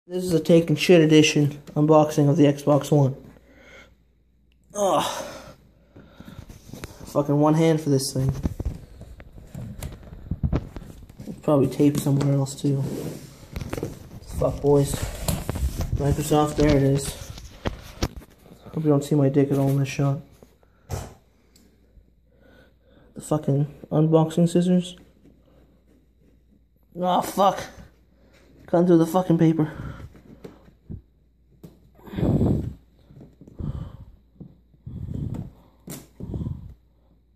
This is a taking shit edition unboxing of the Xbox One. Oh, fucking one hand for this thing. Probably tape somewhere else too. Fuck boys. Microsoft, there it is. Hope you don't see my dick at all in this shot. The fucking unboxing scissors. Oh fuck. Cutting through the fucking paper.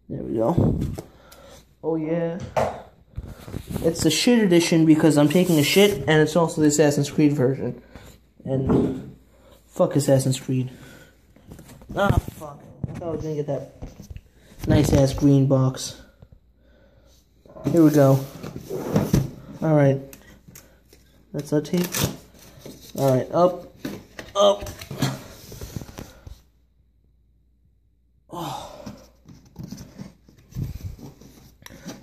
There we go. Oh yeah. It's the shit edition because I'm taking a shit, and it's also the Assassin's Creed version. And fuck Assassin's Creed. Ah, fuck. I thought I was gonna get that nice ass green box. Here we go. Alright. That's our tape. Alright, up. Up. Oh.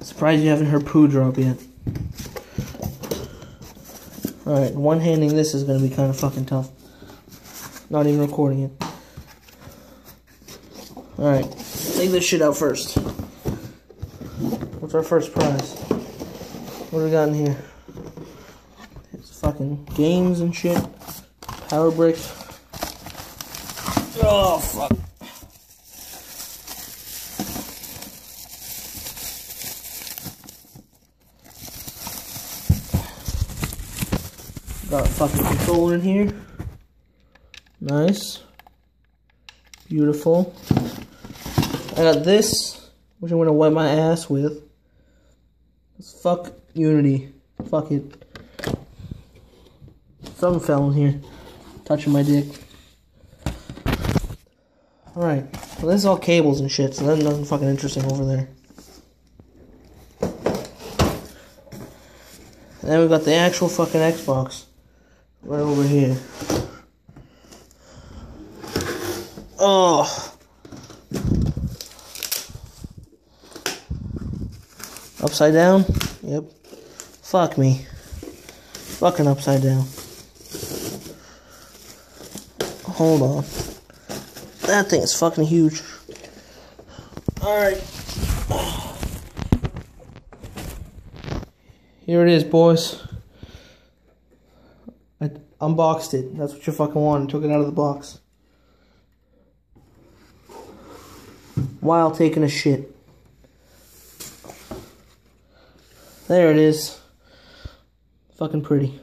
Surprised you haven't heard poo drop yet. Alright, one-handing this is gonna be kind of fucking tough. Not even recording it. Alright, take this shit out first. What's our first prize? What do we got in here? It's fucking games and shit. Power bricks. Oh, fuck. Got a fucking controller in here. Nice. Beautiful. I got this, which I'm gonna wipe my ass with. Fuck Unity. Fuck it. Something fell in here. Touching my dick. Alright. Well, this is all cables and shit, so there's nothing fucking interesting over there. And then we got the actual fucking Xbox. Right over here. Oh. Upside down? Yep. Fuck me. Fucking upside down. Hold on. That thing is fucking huge. Alright. Here it is, boys. I unboxed it. That's what you fucking wanted. Took it out of the box. While taking a shit. There it is. Fucking pretty.